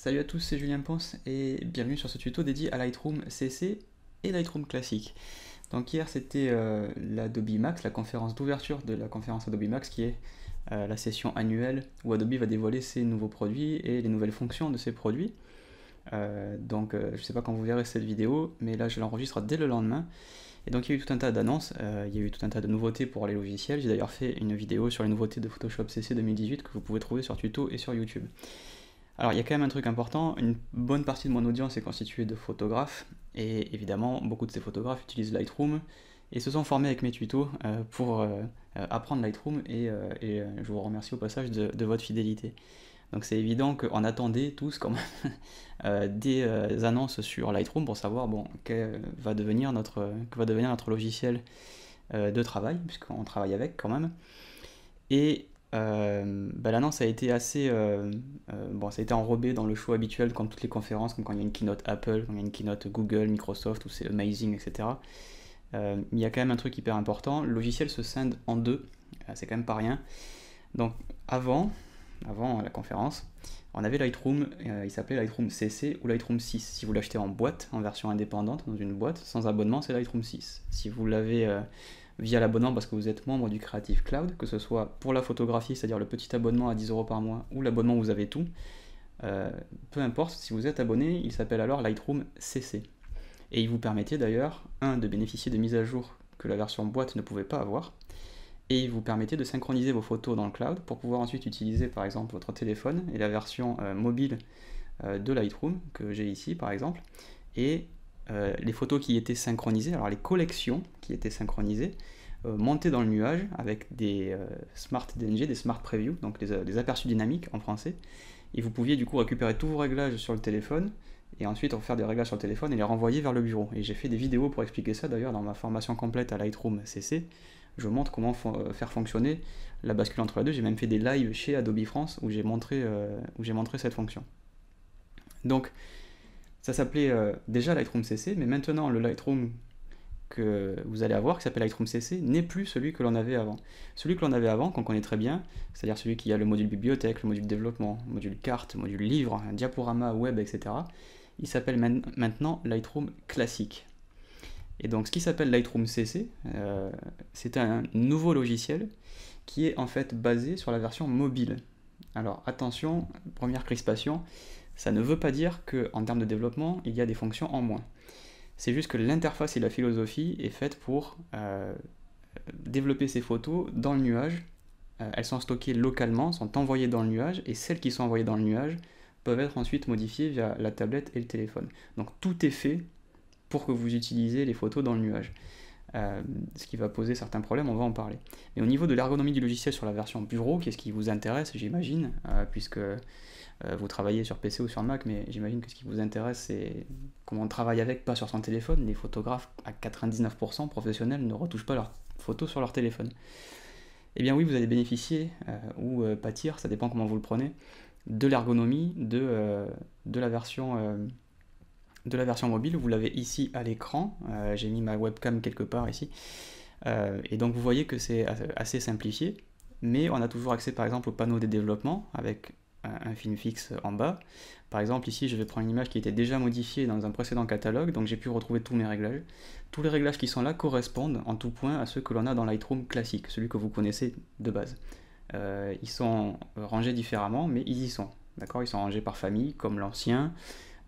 Salut à tous, c'est Julien Ponce et bienvenue sur ce tuto dédié à Lightroom CC et Lightroom classique. Donc hier c'était l'Adobe Max, la conférence d'ouverture de la conférence Adobe Max qui est la session annuelle où Adobe va dévoiler ses nouveaux produits et les nouvelles fonctions de ses produits. Je ne sais pas quand vous verrez cette vidéo, mais là je l'enregistre dès le lendemain. Et donc il y a eu tout un tas d'annonces, il y a eu tout un tas de nouveautés pour les logiciels. J'ai d'ailleurs fait une vidéo sur les nouveautés de Photoshop CC 2018 que vous pouvez trouver sur Tuto et sur YouTube. Alors il y a quand même un truc important, une bonne partie de mon audience est constituée de photographes, et évidemment beaucoup de ces photographes utilisent Lightroom et se sont formés avec mes tutos pour apprendre Lightroom, et je vous remercie au passage de votre fidélité. Donc c'est évident qu'on attendait tous quand même des annonces sur Lightroom pour savoir que va devenir notre logiciel de travail, puisqu'on travaille avec quand même. Et l'annonce a été assez ça a été enrobé dans le show habituel comme toutes les conférences, comme quand il y a une keynote Apple, quand il y a une keynote Google, Microsoft, où c'est amazing, etc. Il y a quand même un truc hyper important, le logiciel se scinde en deux, c'est quand même pas rien. Donc avant la conférence, on avait Lightroom, il s'appelait Lightroom CC ou Lightroom 6. Si vous l'achetez en boîte, en version indépendante, dans une boîte, sans abonnement, c'est Lightroom 6. Si vous l'avez via l'abonnement parce que vous êtes membre du Creative Cloud, que ce soit pour la photographie, c'est-à-dire le petit abonnement à 10 € par mois, ou l'abonnement où vous avez tout, peu importe, si vous êtes abonné, il s'appelle alors Lightroom CC. Et il vous permettait d'ailleurs, de bénéficier de mises à jour que la version boîte ne pouvait pas avoir, et il vous permettait de synchroniser vos photos dans le cloud pour pouvoir ensuite utiliser par exemple votre téléphone et la version mobile de Lightroom, que j'ai ici par exemple, et les photos qui étaient synchronisées, alors les collections qui étaient synchronisées, montées dans le nuage avec des Smart DNG, des Smart Preview, donc des aperçus dynamiques en français, et vous pouviez du coup récupérer tous vos réglages sur le téléphone, et ensuite refaire des réglages sur le téléphone et les renvoyer vers le bureau. Et j'ai fait des vidéos pour expliquer ça d'ailleurs dans ma formation complète à Lightroom CC, je montre comment faire fonctionner la bascule entre les deux, j'ai même fait des lives chez Adobe France où j'ai montré cette fonction. Donc ça s'appelait déjà Lightroom CC, mais maintenant le Lightroom que vous allez avoir, qui s'appelle Lightroom CC, n'est plus celui que l'on avait avant. Celui que l'on avait avant, qu'on connaît très bien, c'est-à-dire celui qui a le module bibliothèque, le module développement, le module carte, le module livre, un diaporama, web, etc., il s'appelle maintenant Lightroom classique. Et donc ce qui s'appelle Lightroom CC, c'est un nouveau logiciel qui est en fait basé sur la version mobile. Alors attention, première crispation, ça ne veut pas dire qu'en termes de développement, il y a des fonctions en moins. C'est juste que l'interface et la philosophie est faite pour développer ces photos dans le nuage. Elles sont stockées localement, sont envoyées dans le nuage, et celles qui sont envoyées dans le nuage peuvent être ensuite modifiées via la tablette et le téléphone. Donc tout est fait pour que vous utilisiez les photos dans le nuage. Ce qui va poser certains problèmes, on va en parler. Mais au niveau de l'ergonomie du logiciel sur la version bureau, qu'est-ce qui vous intéresse, j'imagine, puisque vous travaillez sur PC ou sur Mac, mais j'imagine que ce qui vous intéresse, c'est comment on travaille avec, pas sur son téléphone. Les photographes, à 99% professionnels, ne retouchent pas leurs photos sur leur téléphone. Eh bien oui, vous allez bénéficier, ou pâtir, ça dépend comment vous le prenez, de l'ergonomie de la version mobile. Vous l'avez ici à l'écran, j'ai mis ma webcam quelque part ici, et donc vous voyez que c'est assez simplifié, mais on a toujours accès par exemple au panneau des développements avec un film fixe en bas. Par exemple ici je vais prendre une image qui était déjà modifiée dans un précédent catalogue, donc j'ai pu retrouver tous mes réglages. Tous les réglages qui sont là correspondent en tout point à ceux que l'on a dans Lightroom classique, celui que vous connaissez de base. Ils sont rangés différemment, mais ils y sont, d'accord, ils sont rangés par famille comme l'ancien,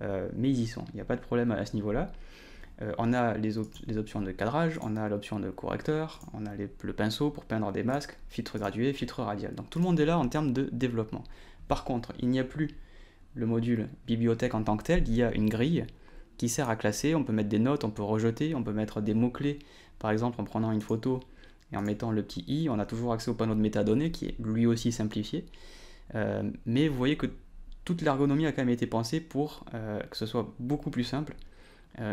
mais ils y sont, il n'y a pas de problème à ce niveau-là. On a les options de cadrage, on a l'option de correcteur, on a le pinceau pour peindre des masques, filtre gradué, filtre radial. Donc tout le monde est là en termes de développement. Par contre, il n'y a plus le module bibliothèque en tant que tel, il y a une grille qui sert à classer, on peut mettre des notes, on peut rejeter, on peut mettre des mots-clés, par exemple en prenant une photo et en mettant le petit i, on a toujours accès au panneau de métadonnées qui est lui aussi simplifié. Mais vous voyez que toute l'ergonomie a quand même été pensée pour que ce soit beaucoup plus simple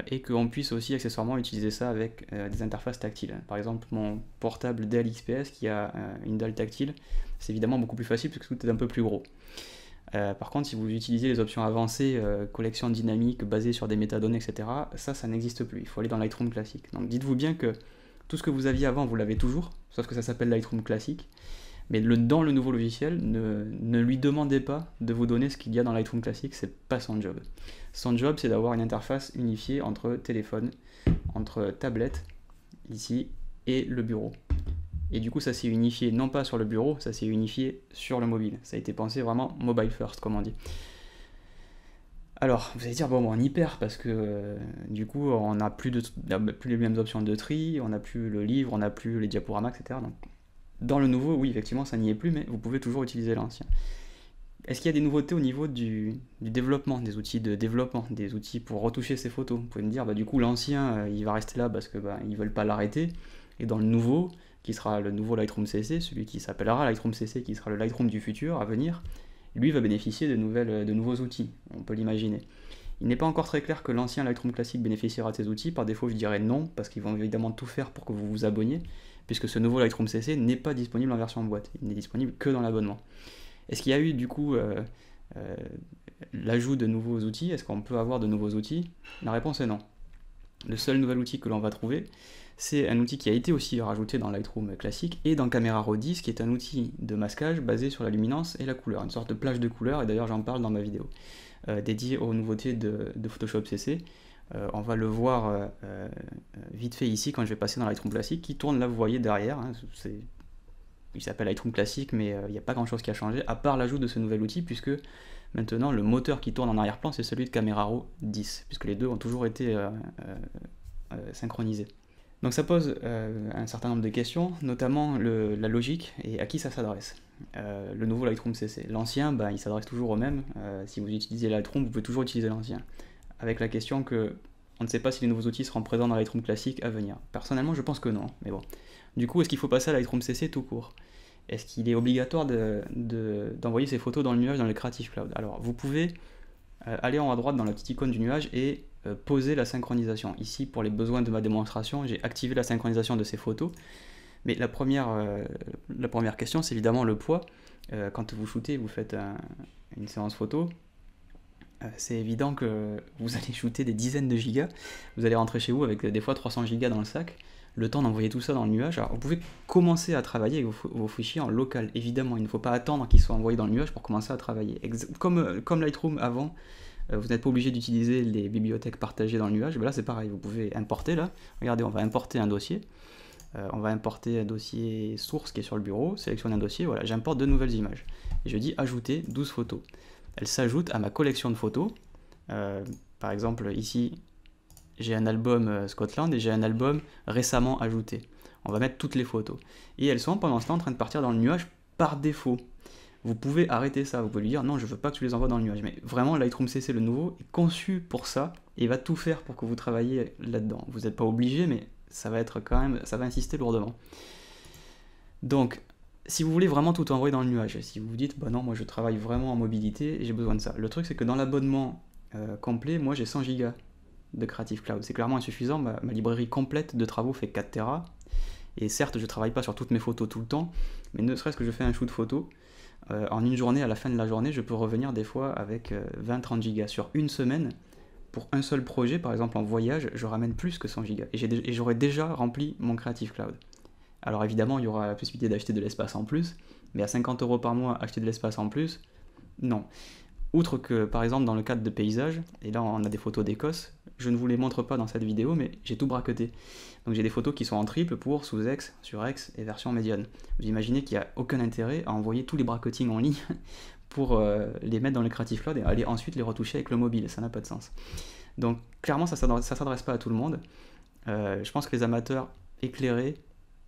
et qu'on puisse aussi accessoirement utiliser ça avec des interfaces tactiles. Par exemple, mon portable Dell XPS qui a une dalle tactile, c'est évidemment beaucoup plus facile parce que tout est un peu plus gros. Par contre, si vous utilisez les options avancées, collection dynamique basée sur des métadonnées, etc., ça n'existe plus. Il faut aller dans Lightroom classique. Donc dites-vous bien que tout ce que vous aviez avant, vous l'avez toujours, sauf que ça s'appelle Lightroom classique. Mais dans le nouveau logiciel, ne lui demandez pas de vous donner ce qu'il y a dans Lightroom classique, c'est pas son job. Son job, c'est d'avoir une interface unifiée entre téléphone, entre tablette, ici, et le bureau. Et du coup, ça s'est unifié non pas sur le bureau, ça s'est unifié sur le mobile. Ça a été pensé vraiment mobile first, comme on dit. Alors, vous allez dire, bon, on y perd parce que du coup, on n'a plus les mêmes options de tri, on n'a plus le livre, on n'a plus les diaporamas, etc. Donc, dans le nouveau, oui, effectivement, ça n'y est plus, mais vous pouvez toujours utiliser l'ancien. Est-ce qu'il y a des nouveautés au niveau du développement, des outils de développement, des outils pour retoucher ces photos? Vous pouvez me dire, du coup, l'ancien, il va rester là parce que ils veulent pas l'arrêter. Et dans le nouveau, qui sera le nouveau Lightroom CC, celui qui s'appellera Lightroom CC, qui sera le Lightroom du futur à venir, lui va bénéficier de nouveaux outils, on peut l'imaginer. Il n'est pas encore très clair que l'ancien Lightroom classique bénéficiera de ces outils. Par défaut, je dirais non, parce qu'ils vont évidemment tout faire pour que vous vous abonniez, puisque ce nouveau Lightroom CC n'est pas disponible en version boîte. Il n'est disponible que dans l'abonnement. Est-ce qu'il y a eu du coup l'ajout de nouveaux outils? Est-ce qu'on peut avoir de nouveaux outils? La réponse est non. Le seul nouvel outil que l'on va trouver, c'est un outil qui a été aussi rajouté dans Lightroom classique et dans Camera Raw 10, qui est un outil de masquage basé sur la luminance et la couleur, une sorte de plage de couleurs, et d'ailleurs j'en parle dans ma vidéo dédiée aux nouveautés de Photoshop CC. On va le voir vite fait ici quand je vais passer dans Lightroom classique, qui tourne là, vous voyez derrière, hein, il s'appelle Lightroom classique, mais il n'y a pas grand chose qui a changé, à part l'ajout de ce nouvel outil, puisque maintenant le moteur qui tourne en arrière-plan, c'est celui de Camera Raw 10, puisque les deux ont toujours été synchronisés. Donc ça pose un certain nombre de questions, notamment la logique et à qui ça s'adresse. Le nouveau Lightroom CC. L'ancien, il s'adresse toujours au même. Si vous utilisez Lightroom, vous pouvez toujours utiliser l'ancien. Avec la question que on ne sait pas si les nouveaux outils seront présents dans Lightroom classique à venir. Personnellement, je pense que non, mais bon. Du coup, est-ce qu'il faut passer à Lightroom CC tout court? Est-ce qu'il est obligatoire d'envoyer ces photos dans le nuage dans le Creative Cloud? Alors, vous pouvez aller en haut à droite dans la petite icône du nuage et poser la synchronisation. Ici, pour les besoins de ma démonstration, j'ai activé la synchronisation de ces photos. Mais la première question, c'est évidemment le poids. Quand vous shootez, vous faites une séance photo, c'est évident que vous allez shooter des dizaines de gigas. Vous allez rentrer chez vous avec des fois 300 gigas dans le sac. Le temps d'envoyer tout ça dans le nuage. Alors, vous pouvez commencer à travailler avec vos fichiers en local. Évidemment, il ne faut pas attendre qu'ils soient envoyés dans le nuage pour commencer à travailler. Comme Lightroom avant, vous n'êtes pas obligé d'utiliser les bibliothèques partagées dans le nuage. Là, c'est pareil. Vous pouvez importer là. Regardez, on va importer un dossier. On va importer un dossier source qui est sur le bureau. Sélectionner un dossier. Voilà, j'importe de nouvelles images. Et je dis ajouter 12 photos. Elles s'ajoutent à ma collection de photos. Par exemple, ici, j'ai un album Scotland et j'ai un album récemment ajouté. On va mettre toutes les photos. Et elles sont pendant ce temps en train de partir dans le nuage par défaut. Vous pouvez arrêter ça, vous pouvez lui dire non, je veux pas que tu les envoies dans le nuage. Mais vraiment, Lightroom CC, le nouveau, est conçu pour ça et il va tout faire pour que vous travailliez là-dedans. Vous n'êtes pas obligé, mais ça va être quand même, ça va insister lourdement. Donc, si vous voulez vraiment tout envoyer dans le nuage, si vous vous dites non, moi je travaille vraiment en mobilité et j'ai besoin de ça. Le truc, c'est que dans l'abonnement complet, moi j'ai 100 Go de Creative Cloud. C'est clairement insuffisant. Ma librairie complète de travaux fait 4 Tera. Et certes, je ne travaille pas sur toutes mes photos tout le temps, mais ne serait-ce que je fais un shoot photo, en une journée, à la fin de la journée, je peux revenir des fois avec 20-30 gigas. Sur une semaine, pour un seul projet, par exemple en voyage, je ramène plus que 100 gigas. Et j'aurais déjà rempli mon Creative Cloud. Alors évidemment, il y aura la possibilité d'acheter de l'espace en plus, mais à 50 € par mois, acheter de l'espace en plus, non. Outre que, par exemple, dans le cadre de paysages, et là on a des photos d'Écosse, je ne vous les montre pas dans cette vidéo, mais j'ai tout bracketé. Donc j'ai des photos qui sont en triple pour sous-ex, sur-ex et version médiane. Vous imaginez qu'il n'y a aucun intérêt à envoyer tous les bracketings en ligne pour les mettre dans le Creative Cloud et aller ensuite les retoucher avec le mobile, ça n'a pas de sens. Donc clairement ça ne s'adresse pas à tout le monde. Je pense que les amateurs éclairés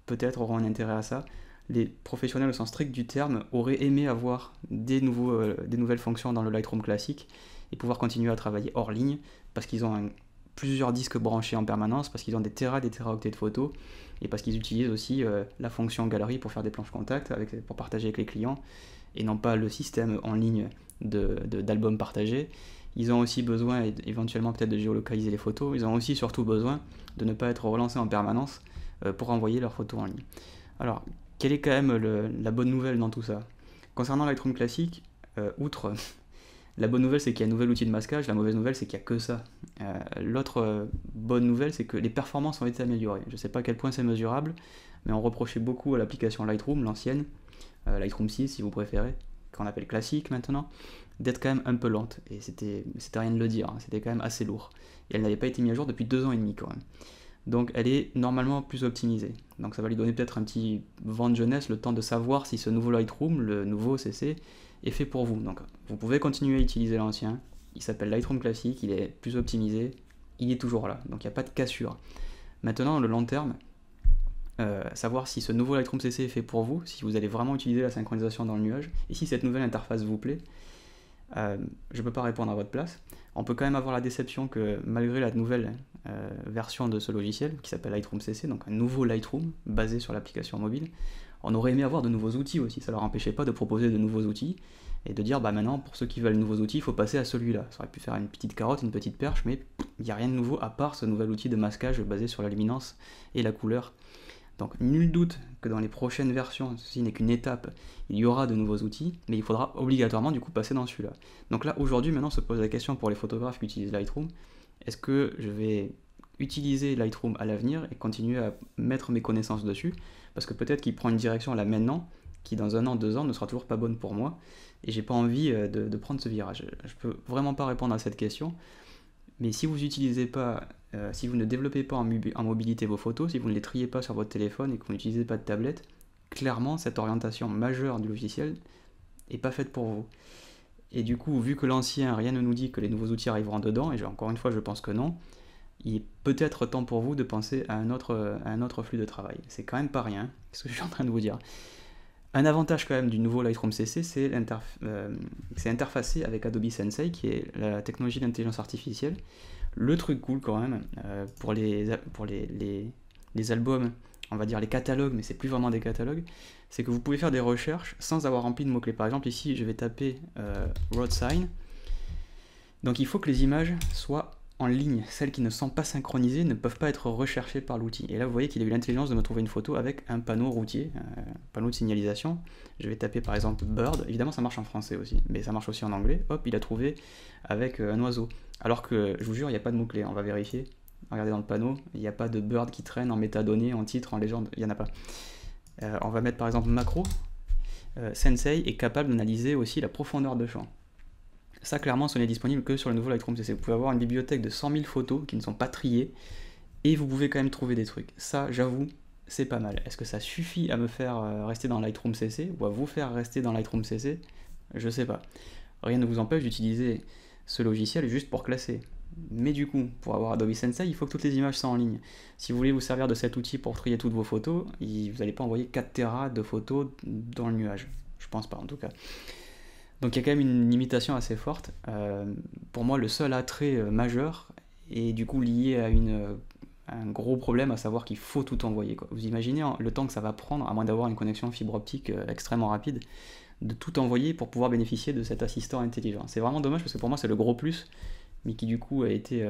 peut-être auront un intérêt à ça. Les professionnels au sens strict du terme auraient aimé avoir des nouvelles fonctions dans le Lightroom classique et pouvoir continuer à travailler hors ligne parce qu'ils ont plusieurs disques branchés en permanence, parce qu'ils ont des téraoctets de photos et parce qu'ils utilisent aussi la fonction galerie pour faire des planches contact, pour partager avec les clients et non pas le système en ligne d'albums partagés. Ils ont aussi besoin éventuellement peut-être de géolocaliser les photos. Ils ont aussi surtout besoin de ne pas être relancés en permanence pour envoyer leurs photos en ligne. Alors, quelle est quand même la bonne nouvelle dans tout ça? Concernant Lightroom classique, outre La bonne nouvelle, c'est qu'il y a un nouvel outil de masquage. La mauvaise nouvelle, c'est qu'il n'y a que ça. L'autre bonne nouvelle, c'est que les performances ont été améliorées. Je ne sais pas à quel point c'est mesurable, mais on reprochait beaucoup à l'application Lightroom, l'ancienne, Lightroom 6 si vous préférez, qu'on appelle classique maintenant, d'être quand même un peu lente. Et c'était rien de le dire, hein, c'était quand même assez lourd. Et elle n'avait pas été mise à jour depuis 2 ans et demi quand même. Donc elle est normalement plus optimisée. Donc ça va lui donner peut-être un petit vent de jeunesse, le temps de savoir si ce nouveau Lightroom, le nouveau CC, est fait pour vous. Donc vous pouvez continuer à utiliser l'ancien. Il s'appelle Lightroom classique, il est plus optimisé, il est toujours là. Donc il n'y a pas de cassure. Maintenant, dans le long terme, savoir si ce nouveau Lightroom CC est fait pour vous, si vous allez vraiment utiliser la synchronisation dans le nuage, et si cette nouvelle interface vous plaît, je ne peux pas répondre à votre place. On peut quand même avoir la déception que malgré la nouvelle version de ce logiciel, qui s'appelle Lightroom CC, donc un nouveau Lightroom basé sur l'application mobile, on aurait aimé avoir de nouveaux outils aussi. Ça ne leur empêchait pas de proposer de nouveaux outils et de dire bah maintenant pour ceux qui veulent de nouveaux outils, il faut passer à celui-là. Ça aurait pu faire une petite carotte, une petite perche, mais il n'y a rien de nouveau à part ce nouvel outil de masquage basé sur la luminance et la couleur. Donc nul doute que dans les prochaines versions, ceci n'est qu'une étape, il y aura de nouveaux outils, mais il faudra obligatoirement du coup passer dans celui-là. Donc là aujourd'hui maintenant se pose la question pour les photographes qui utilisent Lightroom, est-ce que je vais utiliser Lightroom à l'avenir et continuer à mettre mes connaissances dessus, parce que peut-être qu'il prend une direction là maintenant qui dans 1 an, 2 ans ne sera toujours pas bonne pour moi, et j'ai pas envie de prendre ce virage. Je peux vraiment pas répondre à cette question, mais si vous utilisez pas, si vous ne développez pas en mobilité vos photos, si vous ne les triez pas sur votre téléphone et que vous n'utilisez pas de tablette, clairement cette orientation majeure du logiciel est pas faite pour vous. Et du coup, vu que l'ancien, rien ne nous dit que les nouveaux outils arriveront dedans, et encore une fois je pense que non, il est peut-être temps pour vous de penser à un autre flux de travail. C'est quand même pas rien, ce que je suis en train de vous dire. Un avantage quand même du nouveau Lightroom CC, c'est interfacé avec Adobe Sensei, qui est la technologie d'intelligence artificielle. Le truc cool quand même, pour les albums, on va dire les catalogues, mais c'est plus vraiment des catalogues, c'est que vous pouvez faire des recherches sans avoir rempli de mots-clés. Par exemple ici, je vais taper road sign. Donc il faut que les images soient en ligne. Celles qui ne sont pas synchronisées ne peuvent pas être recherchées par l'outil. Et là, vous voyez qu'il a eu l'intelligence de me trouver une photo avec un panneau routier, un panneau de signalisation. Je vais taper par exemple bird. Évidemment, ça marche en français aussi, mais ça marche aussi en anglais. Hop, il a trouvé avec un oiseau. Alors que, je vous jure, il n'y a pas de mots-clés. On va vérifier. Regardez dans le panneau, il n'y a pas de bird qui traîne en métadonnées, en titre, en légende. Il n'y en a pas. On va mettre par exemple macro. Sensei est capable d'analyser aussi la profondeur de champ. Ça, clairement, ce n'est disponible que sur le nouveau Lightroom CC. Vous pouvez avoir une bibliothèque de 100 000 photos qui ne sont pas triées, et vous pouvez quand même trouver des trucs. Ça, j'avoue, c'est pas mal. Est-ce que ça suffit à me faire rester dans Lightroom CC, ou à vous faire rester dans Lightroom CC? Je sais pas. Rien ne vous empêche d'utiliser ce logiciel juste pour classer. Mais du coup, pour avoir Adobe Sensei, il faut que toutes les images soient en ligne. Si vous voulez vous servir de cet outil pour trier toutes vos photos, vous n'allez pas envoyer 4 Tera de photos dans le nuage. Je pense pas, en tout cas. Donc il y a quand même une limitation assez forte. Pour moi, le seul attrait majeur est du coup lié à un gros problème, à savoir qu'il faut tout envoyer, quoi. Vous imaginez le temps que ça va prendre, à moins d'avoir une connexion fibre optique extrêmement rapide, de tout envoyer pour pouvoir bénéficier de cet assistant intelligent. C'est vraiment dommage parce que pour moi c'est le gros plus, mais qui du coup a été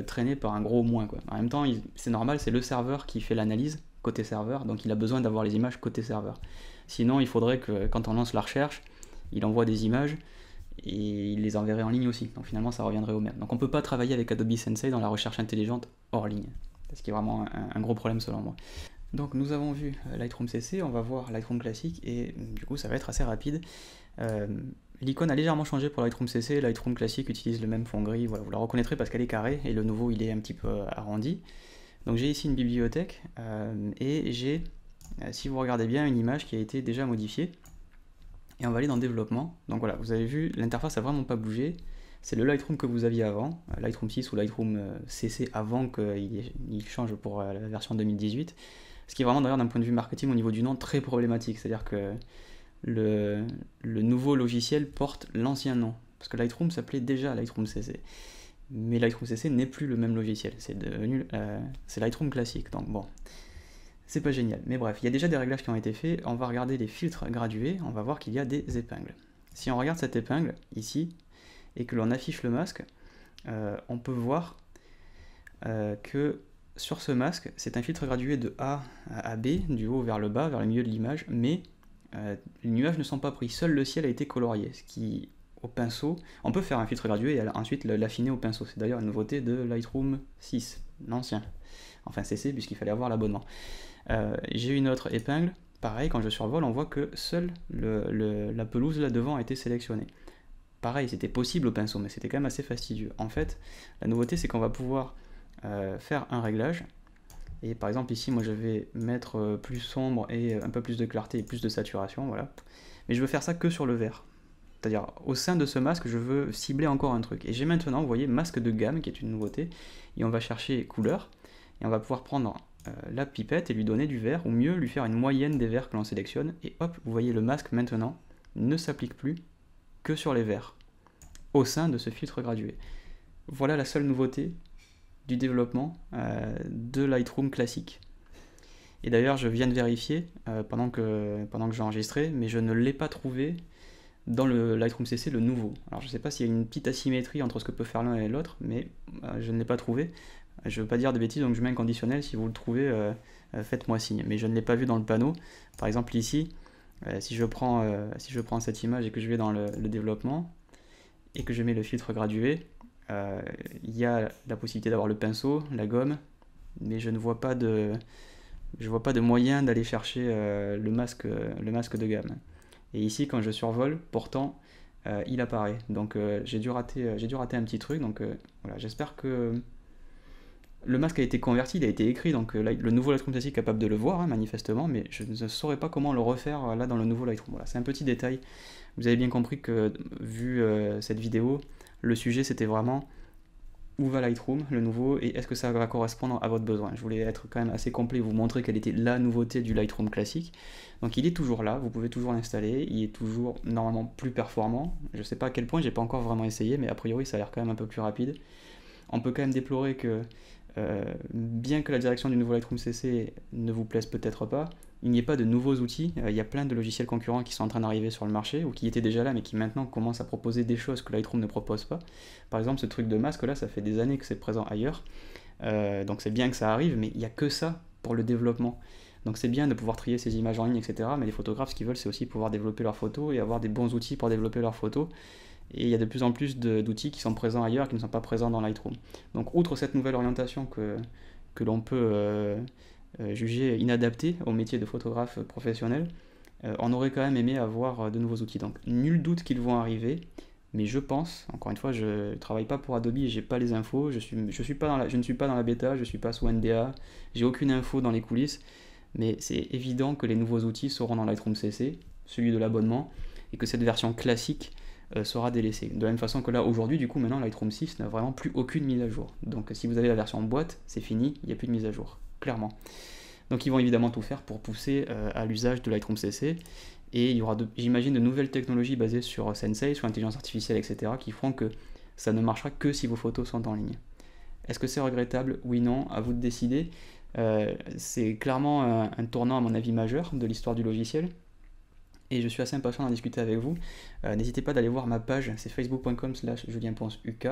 traîné par un gros moins, quoi. En même temps, c'est normal, c'est le serveur qui fait l'analyse côté serveur, donc il a besoin d'avoir les images côté serveur. Sinon, il faudrait que quand on lance la recherche, il envoie des images et il les enverrait en ligne aussi. Donc finalement, ça reviendrait au même. Donc on ne peut pas travailler avec Adobe Sensei dans la recherche intelligente hors ligne. Ce qui est vraiment un gros problème selon moi. Donc nous avons vu Lightroom CC, on va voir Lightroom classique et du coup ça va être assez rapide. L'icône a légèrement changé pour Lightroom CC, Lightroom classique utilise le même fond gris, voilà, vous la reconnaîtrez parce qu'elle est carrée et le nouveau il est un petit peu arrondi. Donc j'ai ici une bibliothèque et j'ai, si vous regardez bien, une image qui a été déjà modifiée. Et on va aller dans développement. Donc voilà, vous avez vu, l'interface n'a vraiment pas bougé. C'est le Lightroom que vous aviez avant, Lightroom 6 ou Lightroom CC avant qu'il change pour la version 2018. Ce qui est vraiment d'ailleurs d'un point de vue marketing au niveau du nom très problématique. C'est-à-dire que le nouveau logiciel porte l'ancien nom. Parce que Lightroom s'appelait déjà Lightroom CC. Mais Lightroom CC n'est plus le même logiciel. C'est Lightroom classique. Donc bon, c'est pas génial. Mais bref, il y a déjà des réglages qui ont été faits. On va regarder les filtres gradués. On va voir qu'il y a des épingles. Si on regarde cette épingle ici et que l'on affiche le masque, on peut voir que sur ce masque, c'est un filtre gradué de A à B, du haut vers le bas, vers le milieu de l'image, mais les nuages ne sont pas pris. Seul le ciel a été colorié, ce qui, au pinceau. On peut faire un filtre gradué et ensuite l'affiner au pinceau. C'est d'ailleurs une nouveauté de Lightroom 6, l'ancien. Enfin CC, puisqu'il fallait avoir l'abonnement. J'ai une autre épingle. Pareil, quand je survole, on voit que seule la pelouse là devant a été sélectionnée. Pareil, c'était possible au pinceau, mais c'était quand même assez fastidieux. En fait, la nouveauté, c'est qu'on va pouvoir faire un réglage. Et par exemple, ici, moi, je vais mettre plus sombre et un peu plus de clarté et plus de saturation, voilà. Mais je veux faire ça que sur le vert. C'est-à-dire, au sein de ce masque, je veux cibler encore un truc. Et j'ai maintenant, vous voyez, masque de gamme, qui est une nouveauté. Et on va chercher couleur. Et on va pouvoir prendre la pipette et lui donner du vert, ou mieux, lui faire une moyenne des verts que l'on sélectionne. Et hop, vous voyez, le masque, maintenant, ne s'applique plus que sur les verts, au sein de ce filtre gradué. Voilà la seule nouveauté du développement de Lightroom classique. Et d'ailleurs, je viens de vérifier pendant que j'ai enregistré, mais je ne l'ai pas trouvé dans le Lightroom CC, le nouveau. Alors je ne sais pas s'il y a une petite asymétrie entre ce que peut faire l'un et l'autre, mais je ne l'ai pas trouvé. Je ne veux pas dire de bêtises, donc je mets un conditionnel. Si vous le trouvez, faites-moi signe. Mais je ne l'ai pas vu dans le panneau. Par exemple ici, si je prends cette image et que je vais dans le développement, et que je mets le filtre gradué, il y a la possibilité d'avoir le pinceau, la gomme, mais je ne vois pas de moyen d'aller chercher le masque de gamme. Et ici, quand je survole, pourtant, il apparaît. Donc j'ai dû rater un petit truc. Donc voilà, j'espère que le masque a été converti, il a été écrit, donc le nouveau Lightroom classique est capable de le voir, hein, manifestement, mais je ne saurais pas comment le refaire là dans le nouveau Lightroom. Voilà, c'est un petit détail. Vous avez bien compris que, vu cette vidéo, le sujet c'était vraiment où va Lightroom, le nouveau, et est-ce que ça va correspondre à votre besoin. Je voulais être quand même assez complet et vous montrer quelle était la nouveauté du Lightroom classique. Donc il est toujours là, vous pouvez toujours l'installer, il est toujours normalement plus performant. Je ne sais pas à quel point, j'ai pas encore vraiment essayé, mais a priori ça a l'air quand même un peu plus rapide. On peut quand même déplorer que, bien que la direction du nouveau Lightroom CC ne vous plaise peut-être pas, il n'y ait pas de nouveaux outils. Il y a plein de logiciels concurrents qui sont en train d'arriver sur le marché, ou qui étaient déjà là, mais qui maintenant commencent à proposer des choses que Lightroom ne propose pas. Par exemple, ce truc de masque là, ça fait des années que c'est présent ailleurs, donc c'est bien que ça arrive, mais il n'y a que ça pour le développement. Donc c'est bien de pouvoir trier ces images en ligne, etc. Mais les photographes, ce qu'ils veulent, c'est aussi pouvoir développer leurs photos et avoir des bons outils pour développer leurs photos. Et il y a de plus en plus d'outils qui sont présents ailleurs, qui ne sont pas présents dans Lightroom. Donc outre cette nouvelle orientation que l'on peut juger inadaptée au métier de photographe professionnel, on aurait quand même aimé avoir de nouveaux outils. Donc nul doute qu'ils vont arriver, mais je pense, encore une fois, je ne travaille pas pour Adobe et j'ai pas les infos, je ne suis pas dans la bêta, je ne suis pas sous NDA, j'ai aucune info dans les coulisses, mais c'est évident que les nouveaux outils seront dans Lightroom CC, celui de l'abonnement, et que cette version classique sera délaissée. De la même façon que là, aujourd'hui, du coup, maintenant, Lightroom 6 n'a vraiment plus aucune mise à jour. Donc si vous avez la version boîte, c'est fini, il n'y a plus de mise à jour, clairement. Donc ils vont évidemment tout faire pour pousser à l'usage de Lightroom CC, et il y aura, j'imagine, de nouvelles technologies basées sur Sensei, sur l'intelligence artificielle, etc., qui feront que ça ne marchera que si vos photos sont en ligne. Est-ce que c'est regrettable? Oui, non, à vous de décider. C'est clairement un tournant, à mon avis, majeur de l'histoire du logiciel. Et je suis assez impatient d'en discuter avec vous. N'hésitez pas d'aller voir ma page, c'est facebook.com/julienponceuk,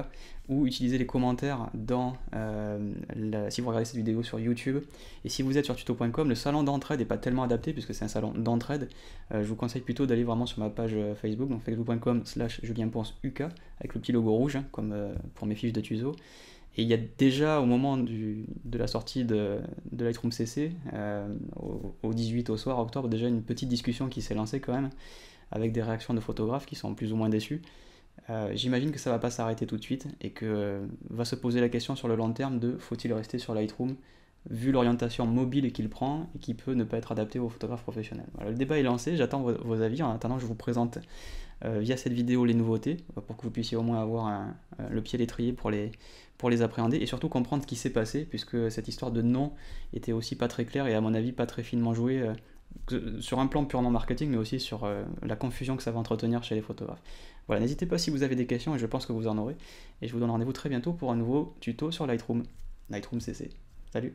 ou utiliser les commentaires si vous regardez cette vidéo sur YouTube. Et si vous êtes sur tuto.com, le salon d'entraide n'est pas tellement adapté puisque c'est un salon d'entraide. Je vous conseille plutôt d'aller vraiment sur ma page Facebook, donc facebook.com/julienponceuk, avec le petit logo rouge, comme pour mes fiches de tuto. Et il y a déjà, au moment de la sortie de Lightroom CC, au 18 au soir, octobre, déjà une petite discussion qui s'est lancée quand même, avec des réactions de photographes qui sont plus ou moins déçus. J'imagine que ça va pas s'arrêter tout de suite, et que va se poser la question sur le long terme de faut-il rester sur Lightroom, vu l'orientation mobile qu'il prend, et qui peut ne pas être adapté aux photographes professionnels. Voilà, le débat est lancé, j'attends vos avis. En attendant, je vous présente via cette vidéo les nouveautés, pour que vous puissiez au moins avoir le pied à l'étrier pour les appréhender, et surtout comprendre ce qui s'est passé, puisque cette histoire de nom était aussi pas très claire, et à mon avis pas très finement jouée, sur un plan purement marketing, mais aussi sur la confusion que ça va entretenir chez les photographes. Voilà, n'hésitez pas si vous avez des questions, et je pense que vous en aurez, et je vous donne rendez-vous très bientôt pour un nouveau tuto sur Lightroom CC. Salut!